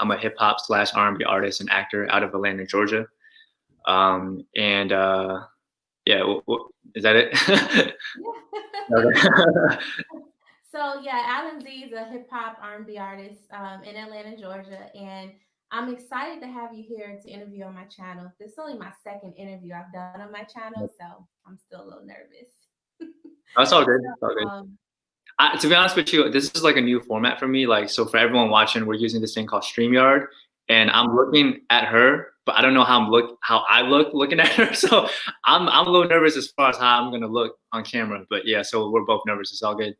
I'm a hip hop slash R&B artist and actor out of Atlanta, Georgia. And yeah, is that it? Okay. So yeah, Alan Z is a hip hop R&B artist in Atlanta, Georgia, and I'm excited to have you here to interview on my channel. This is only my second interview I've done on my channel, so I'm still a little nervous. That's all good. So, It's all good. To be honest with you, this is like a new format for me. Like, so for everyone watching, we're using this thing called StreamYard, and I'm looking at her, but I don't know how I look looking at her. So I'm a little nervous as far as how I'm gonna look on camera. But yeah, so we're both nervous. It's all good.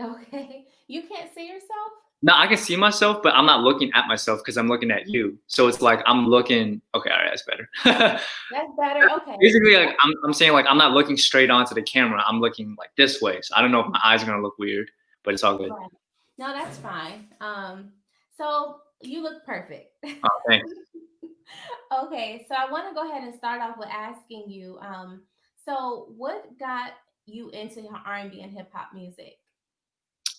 okay, you can't see yourself? No, I can see myself, but I'm not looking at myself because I'm looking at you. So it's like I'm looking. Okay, all right, that's better. That's better. Okay. Basically, like I'm saying, like I'm not looking straight onto the camera. I'm looking like this way. So I don't know if my eyes are gonna look weird, but it's all good. Right. No, that's fine. So you look perfect. Oh, thanks. Okay, so I want to go ahead and start off with asking you, so what got you into R&B and hip hop music?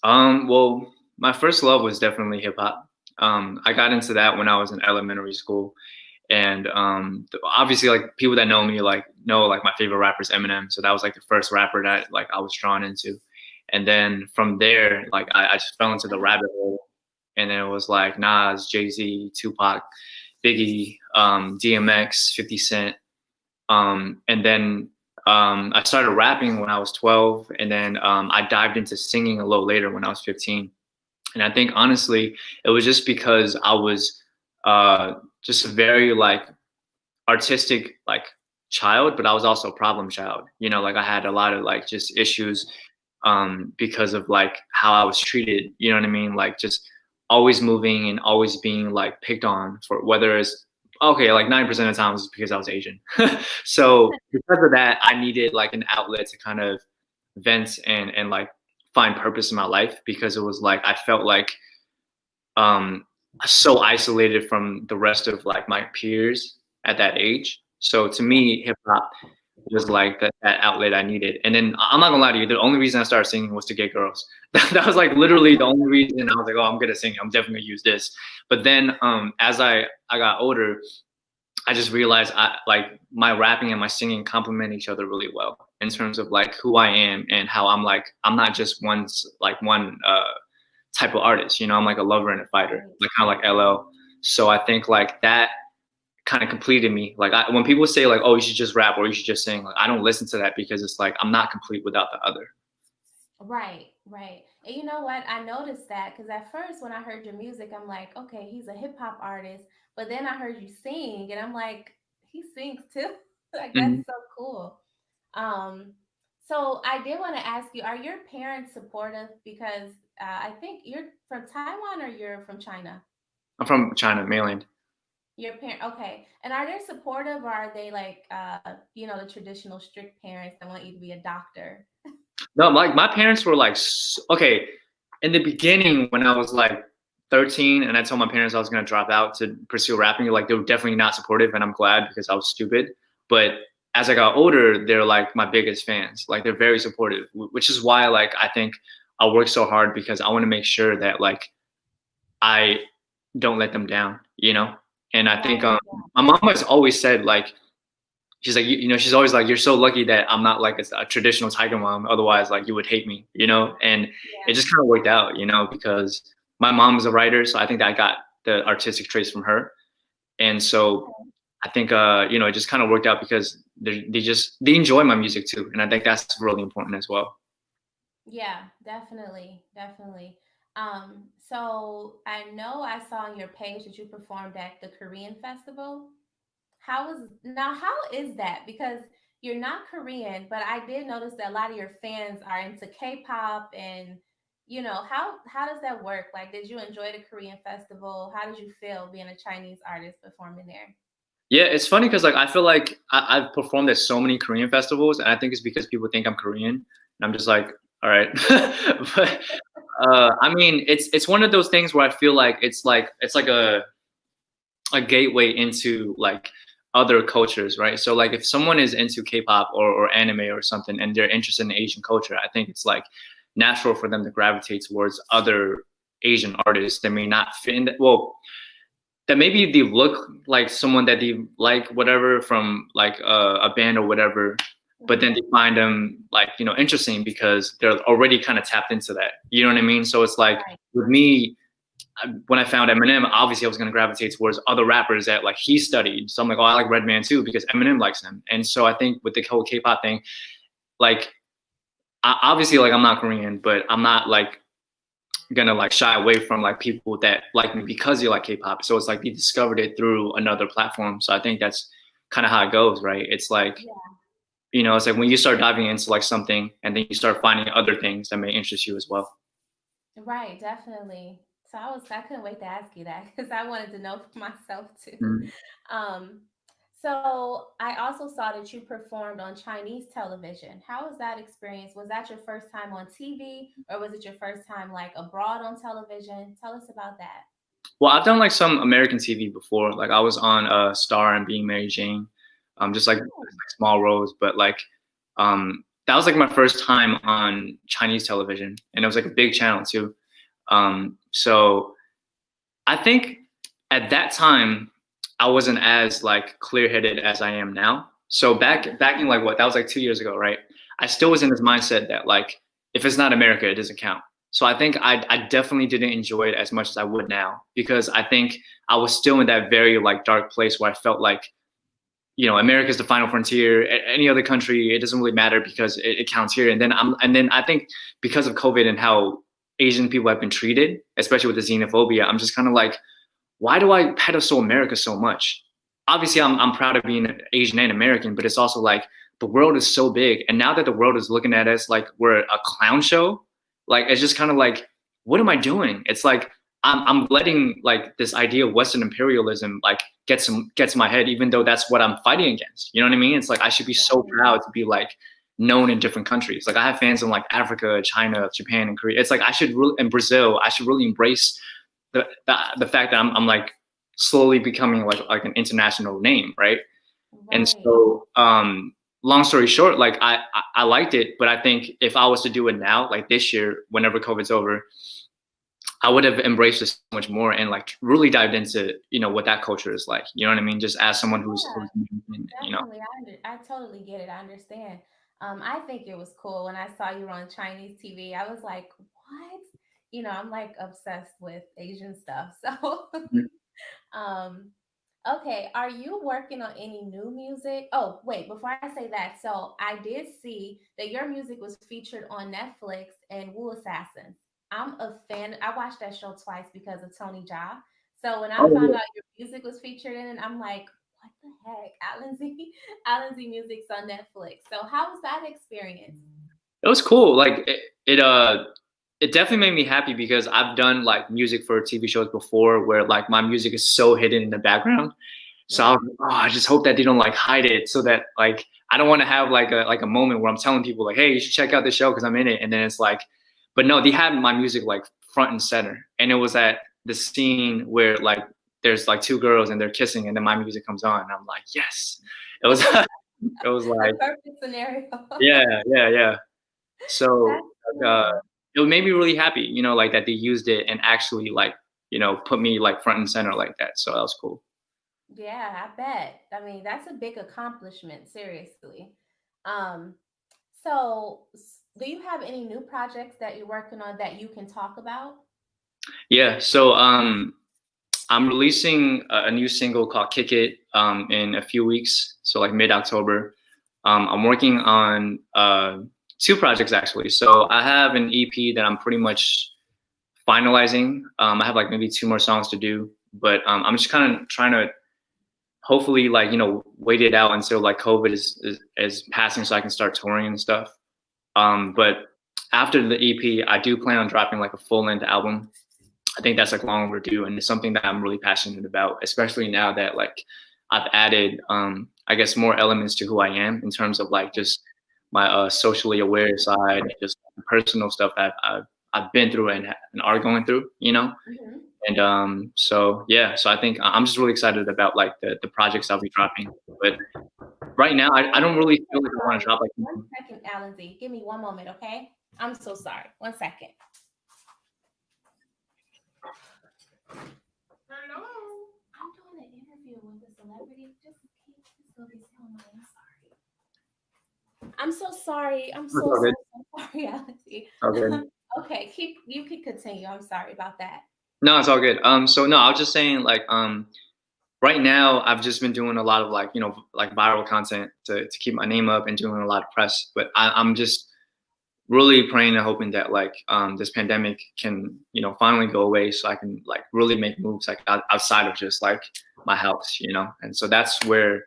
Well, my first love was definitely hip hop. I got into that when I was in elementary school, and obviously, like people that know me, like know like my favorite rapper is Eminem. So that was like the first rapper that like I was drawn into, and then from there, like I just fell into the rabbit hole, and then it was like Nas, Jay-Z, Tupac, Biggie, DMX, 50 Cent, and then I started rapping when I was 12, and then I dived into singing a little later when I was 15. And I think honestly, it was just because I was just a very like artistic like child, but I was also a problem child. You know, like I had a lot of like just issues because of like how I was treated. You know what I mean? Like just always moving and always being like picked on for whether it's okay, like 90% of the time was because I was Asian. So because of that, I needed like an outlet to kind of vent and like find purpose in my life because it was like I felt like um so isolated from the rest of like my peers at that age. So to me, hip hop was like that outlet I needed. And then I'm not gonna lie to you, the only reason I started singing was to get girls. That was like literally the only reason. I was like, oh, I'm gonna sing. I'm definitely gonna use this. But then as I got older, I just realized like my rapping and my singing complement each other really well in terms of like who I am and how I'm not just one type of artist. You know, I'm like a lover and a fighter, like kind of like LL. So I think like that kind of completed me. Like when people say like, oh, you should just rap or you should just sing, like I don't listen to that because it's like I'm not complete without the other. Right, right. And you know what? I noticed that because at first, when I heard your music, I'm like, okay, he's a hip hop artist. But then I heard you sing, and I'm like, he sings too. Like that's Mhm. so cool. Um, so I did want to ask you, are your parents supportive? Because I think you're from Taiwan or you're from China. I'm from China, mainland. Your parent, okay. And are they supportive, or are they like, the traditional strict parents that want you to be a doctor? No, like my parents were like, okay, in the beginning when I was like 13 and I told my parents I was gonna drop out to pursue rapping, like they were definitely not supportive, and I'm glad because I was stupid. But as I got older, they're like my biggest fans. Like they're very supportive, which is why like I think I work so hard because I want to make sure that like I don't let them down, you know. And I think Right. my mom has always said like she's like you know she's always like you're so lucky that I'm not like a traditional tiger mom, otherwise like you would hate me, you know. And it Yeah. just kind of worked out, you know, because my mom is a writer, so I think that I got the artistic traits from her. And so Okay. I think you know it just kind of worked out because they enjoy my music too, and I think that's really important as well. Yeah, definitely, definitely. So I know I saw on your page that you performed at the Korean festival. How is that? Because you're not Korean, but I did notice that a lot of your fans are into K-pop and how does that work? Like, did you enjoy the Korean festival? How did you feel being a Chinese artist performing there? Yeah, it's funny because like I feel like I've performed at so many Korean festivals, and I think it's because people think I'm Korean, and I'm just like, all right. But I mean, it's one of those things where I feel like it's like a gateway into like other cultures, right? So like if someone is into K-pop or anime or something, and they're interested in Asian culture, I think it's like natural for them to gravitate towards other Asian artists that may not fit in that, well, that maybe they look like someone that they like, whatever, from like a band or whatever, but then they Mhm. find them like, interesting because they're already kind of tapped into that. You know what I mean? So it's like Right. with me, when I found Eminem, obviously I was going to gravitate towards other rappers that like he studied. So I'm like, oh, I like Redman too because Eminem likes him. And so I think with the whole K-pop thing, like obviously like I'm not Korean, but I'm not like gonna like shy away from like people that like me because you like K-pop. So it's like they discovered it through another platform. So I think that's kind of how it goes, right? It's like, Yeah. it's like when you start diving into like something and then you start finding other things that may interest you as well. Right, definitely. So I couldn't wait to ask you that because I wanted to know for myself too. Mhm. Um, so I also saw that you performed on Chinese television. How was that experience? Was that your first time on TV or was it your first time like abroad on television? Tell us about that. Well, I've done like some American TV before. Like I was on Star and Being Mary Jane, just like Oh, small roles, but like that was like my first time on Chinese television, and it was like a big channel too. So I think at that time I wasn't as like clear-headed as I am now. So back in like what, that was like 2 years ago, right? I still was in this mindset that like if it's not America, it doesn't count. So I think I definitely didn't enjoy it as much as I would now because I think I was still in that very like dark place where I felt like, America's the final frontier. Any other country, it doesn't really matter because it counts here. And then I think because of COVID and how Asian people have been treated, especially with the xenophobia, I'm just kind of like, why do I pedestal America so much? Obviously, I'm proud of being Asian and American, but it's also like the world is so big, and now that the world is looking at us like we're a clown show, like it's just kind of like, what am I doing? It's like I'm letting like this idea of Western imperialism like gets in my head, even though that's what I'm fighting against. You know what I mean? It's like I should be so right. proud to be like known in different countries. Like I have fans in like Africa, China, Japan, and Korea. It's like I should really, in Brazil, I should really embrace the fact that I'm like slowly becoming like an international name, right? And Right. so, long story short, like I liked it, but I think if I was to do it now, like this year, whenever COVID's over, I would have embraced it so much more and like really dived into what that culture is like. You know what I mean? Just as someone who's Yeah, you know. definitely. I totally get it. I understand. I think it was cool when I saw you on Chinese TV. I was like, what? I'm like obsessed with Asian stuff. So, um, okay, are you working on any new music? Oh, wait, before I say that, so I did see that your music was featured on Netflix and Wu Assassins. I'm a fan. I watched that show twice because of Tony Jaa. So when I found Oh, out your music was featured in it, I'm like, what the heck? Alan Z, Alan Z Music's on Netflix. So how was that experience? it was cool. Like it definitely made me happy because I've done like music for TV shows before where like my music is so hidden in the background. So I was Right. like, oh, I just hope that they don't like hide it so that like I don't want to have like a moment where I'm telling people like, hey, you should check out this show because I'm in it. And then it's like, but no, they had my music like front and center. And it was at the scene where like there's like two girls and they're kissing and then my music comes on. And I'm like, yes. It was it was The like, perfect scenario. yeah, yeah, yeah. So That's uh, cool. it made me really happy, like that they used it and actually like, put me like front and center like that. So that was cool. Yeah, I bet. I mean, that's a big accomplishment, seriously. Um, do you have any new projects that you're working on that you can talk about? Yeah. So I'm releasing a new single called Kick It in a few weeks. So like mid-October. I'm working on two projects actually. So I have an EP that I'm pretty much finalizing. I have like maybe two more songs to do, but I'm just kind of trying to hopefully like wait it out until like COVID is passing so I can start touring and stuff. But after the EP, I do plan on dropping like a full-length album. I think that's like long overdue, and it's something that I'm really passionate about, especially now that like I've added, I guess, more elements to who I am in terms of like just my socially aware side, and just personal stuff that I've been through and are going through, Hmm. And so yeah, so I think I'm just really excited about like the projects I'll be dropping. But right now, I don't really feel like I want to Sorry. drop like. One second, Alan Z. Give me one moment, okay? I'm so sorry. One second. I'm doing an interview with a celebrity. Just go be still, Maya. I'm sorry. I'm so sorry. I'm It's so all so good. so sorry, Alexi. All good. Okay, keep you can continue. I'm sorry about that. No, it's all good. So no, I was just saying like right now I've just been doing a lot of like like viral content to keep my name up and doing a lot of press. But I'm just really praying and hoping that like this pandemic can finally go away so I can like really make moves like outside of just like my house, and so that's where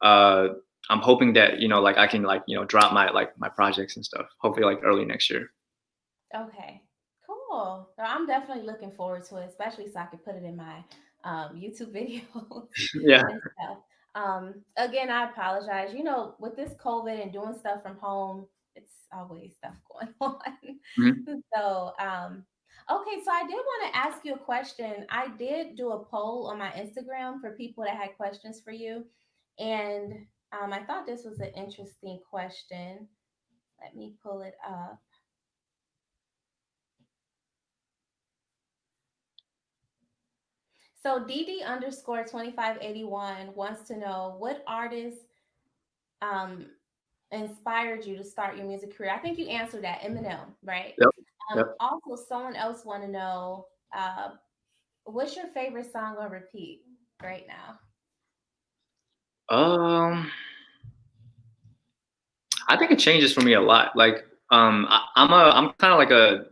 uh I'm hoping that like I can like drop my projects and stuff hopefully like early next year. Okay, cool. So I'm definitely looking forward to it, especially so I can put it in my YouTube videos Yeah. and stuff. Again, I apologize. You know, with this COVID and doing stuff from home, it's always stuff going Mhm. on. So, okay, so I did want to ask you a question. I did do a poll on my Instagram for people that had questions for you, and I thought this was an interesting question. Let me pull it up. So DD underscore 2581 wants to know what artist um inspired you to start your music career. I think you answered that, Eminem, right? Yep. Yep. Also, someone else want to know what's your favorite song on repeat right now? um I think it changes for me a lot. Like, I'm kind of like a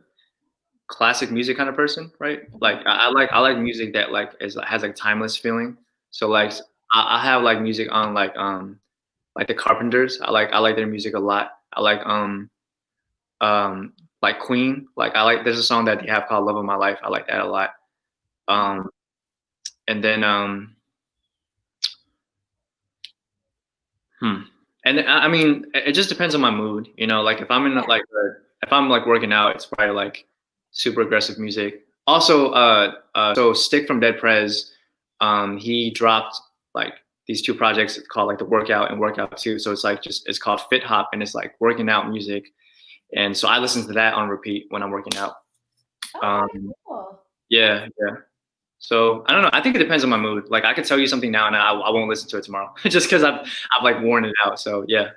classic music kind of person, right? Like, Mhm. I like music that like has like timeless feeling. So like, I have like music on like the Carpenters. I like their music a lot. I like Queen. Like there's a song that they have called "Love of My Life." I like that a lot. Mhm. Um, and then Hmm. And I mean, it just depends on my mood, Like if I'm in Yeah. like if I'm like working out, it's probably like super aggressive music. Also, so Stick from Dead Prez, he dropped like these two projects called like the Workout and Workout Two. So it's like it's called Fit Hop and it's like working out music. And so I listen to that on repeat when I'm working out. Okay, Um, cool. That's yeah, yeah. So I don't know. I think it depends on my mood. Like I could tell you something now and I won't listen to it tomorrow just because I've like worn it out. So yeah.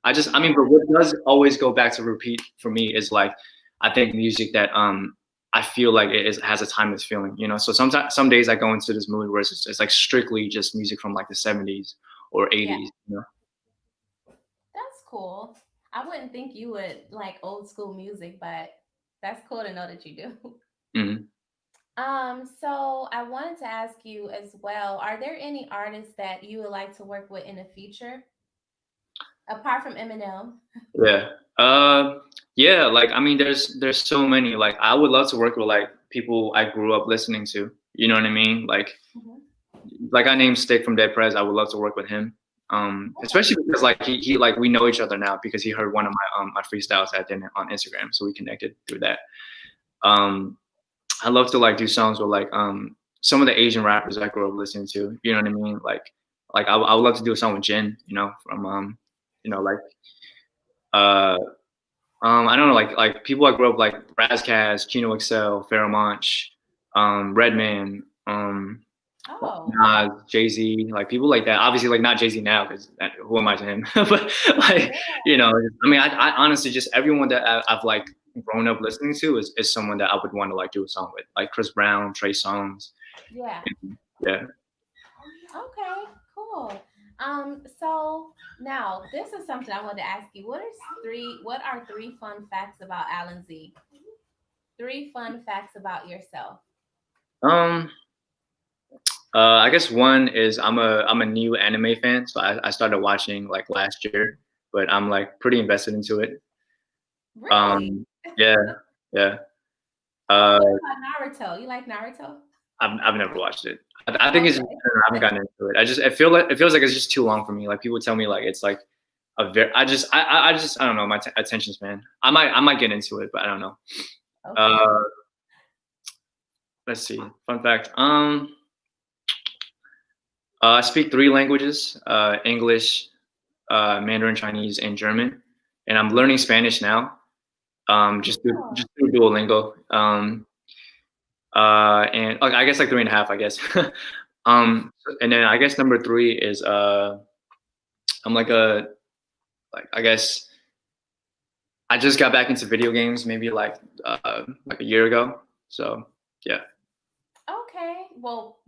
I mean, yeah, but what does always go back to repeat for me is like, I think music that I feel like has a timeless feeling, So sometimes some days I go into this mood where it's like strictly just music from like the 70s or yeah, 80s. that's cool. I wouldn't think you would like old school music, but that's cool to know that you do. Hmm. So I wanted to ask you as well, are there any artists that you would like to work with in the future apart from Eminem? Yeah. Yeah. Like I mean, there's so many. Like I would love to work with like people I grew up listening to. You know what I mean? Mhm. Like I named Stick from Dead Prez. I would love to work with him. Especially because like he like we know each other now because he heard one of my freestyles I did on Instagram, so we connected through that. Um, I love to like do songs with like some of the Asian rappers I grew up listening to. You know what I mean? Like I would love to do a song with Jin. From like uh I don't know like people I grew up like Razkaz, Kino Excel, Pharoah Monch, Redman, Oh, Nas, Jay Z, like people like that. Obviously, like not Jay Z now because who am I to him? But like yeah, I mean, I honestly just everyone that I've like grown up listening to is someone that I would want to like do a song with, like Chris Brown, Trey Songz. yeah. Yeah, Okay, cool. So now this is something I wanted to ask you. What are three fun facts about Alan Z? Three fun facts about yourself. um, I guess one is I'm a new anime fan, so I started watching like last year, but I'm like pretty invested into it. Really? Um, yeah, yeah. What Uh, about Naruto? You like Naruto? I've never watched it. I think it's just, Okay. I haven't gotten into it. It feels like it's just too long for me. Like people tell me like it's like a very I don't know my attention span. I might get into it, but I don't know. Okay. Uh, let's see. Fun fact. I speak three languages: English, Mandarin Chinese, and German. And I'm learning Spanish now. Just through Oh, Duolingo. And like, I guess like 3.5, I guess. And then I guess number three is I'm like a like I guess I just got back into video games maybe like a year ago. So yeah. Okay. Well,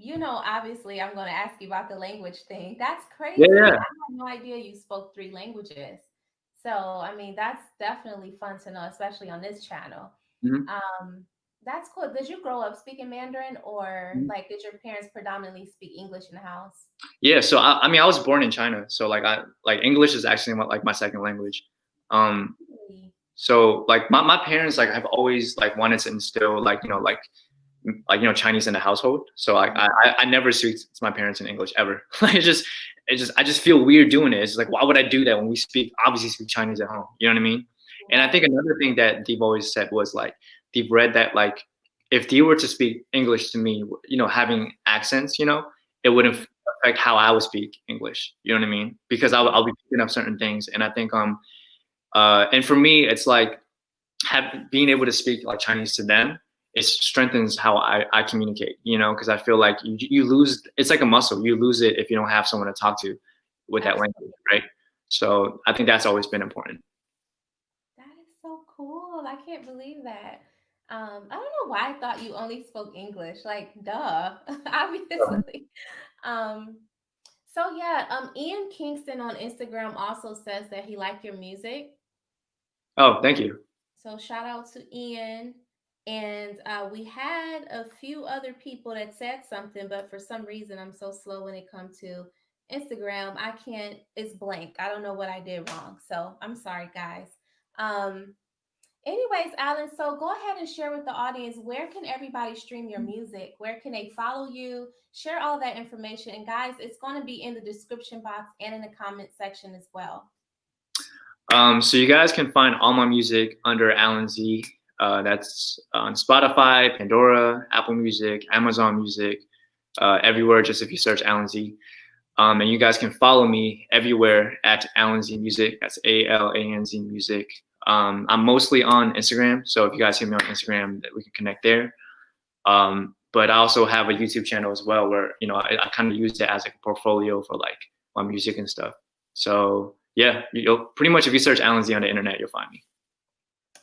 obviously, I'm going to ask you about the language thing. That's Yeah, crazy. I yeah. had no idea you spoke three languages. So, I mean, that's definitely fun to know, especially on this channel. Mhm, Um, that's cool. Did you grow up speaking Mandarin, or mhm. like did your parents predominantly speak English in the house? Yeah, so I mean I was born in China, so like I like English is actually like my second language. Um Really? so like my parents like have always like wanted to instill like Chinese in the household. So like Mhm. I never speak to my parents in English ever. Like I just feel weird doing it. It's like why would I do that when we obviously speak Chinese at home? You know what I mean? And I think Right. another thing that they've always said was like they've read that like if they were to speak English to me, having accents, it wouldn't affect how I would speak English. You know what I mean? Because I'll be picking up certain things, and I think and for me, it's like being able to speak like Chinese to them, it strengthens how I communicate, because I feel like you lose, it's like a muscle. You lose it if you don't have someone to talk to with that language, Absolutely. right? So I think that's always been important. That is so cool. I can't believe that. I don't know why I thought you only spoke English. Like, duh, obviously. Um, so yeah, Ian Kingston on Instagram also says that he liked your music. Oh, thank you. So shout out to Ian. And we had a few other people that said something, but for some reason I'm so slow when it comes to Instagram. I can't, it's blank. I don't know what I did wrong. So I'm sorry, guys. Um, Anyways, Alan, so go ahead and share with the audience, where can everybody stream your music? Where can they follow you? Share all that information. And guys, it's going to be in the description box and in the comment section as well. So you guys can find all my music under Alan Z. That's on Spotify, Pandora, Apple Music, Amazon Music, everywhere. Just if you search Alan Z. And you guys can follow me everywhere at Alan Z Music. That's ALANZ Music. I'm mostly on Instagram, so if you guys see me on Instagram, that we can connect there. But I also have a YouTube channel as well, where I kind of use it as like a portfolio for like my music and stuff. So yeah, you'll pretty much if you search Alan Z on the internet, you'll find me.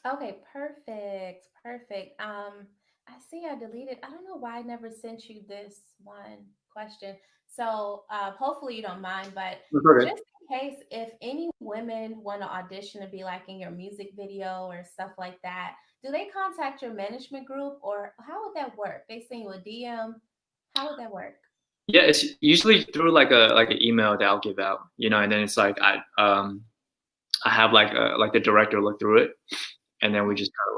Okay, perfect. Perfect. I see I deleted. I don't know why I never sent you this one question. So hopefully you don't mind, but That's okay. just in case if any women want to audition to be like in your music video or stuff like that, do they contact your management group or how would that work? They send you a DM. How would that work? Yeah, it's usually through like an email that I'll give out, and then it's like I have like the director look through it, and then we Mhm. just kind of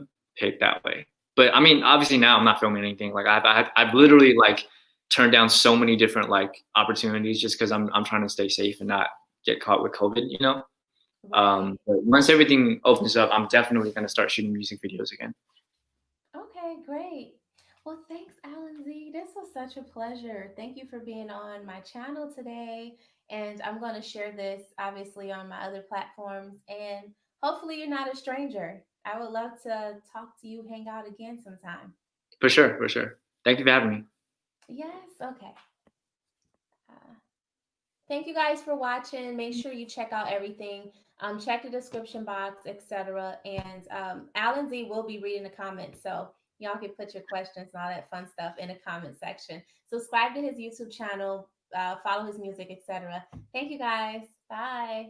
like pick that way. But I mean, obviously now I'm not filming anything. Like I've literally like turned down so many different like opportunities just because I'm trying to stay safe and not get caught with COVID. Right. But once everything opens up, I'm definitely gonna start shooting music videos again. Okay, great. Well, thanks, Alan Z. This was such a pleasure. Thank you for being on my channel today. And I'm going to share this obviously on my other platforms. And hopefully, you're not a stranger. I would love to talk to you, hang out again sometime. For sure, for sure. Thank you for having me. Yes. Okay. Uh, Thank you guys for watching. Make sure you check out everything. Check the description box, etc. And Alan Z will be reading the comments, so y'all can put your questions and all that fun stuff in the comment section. Subscribe to his YouTube channel, follow his music, etc. Thank you guys. Bye.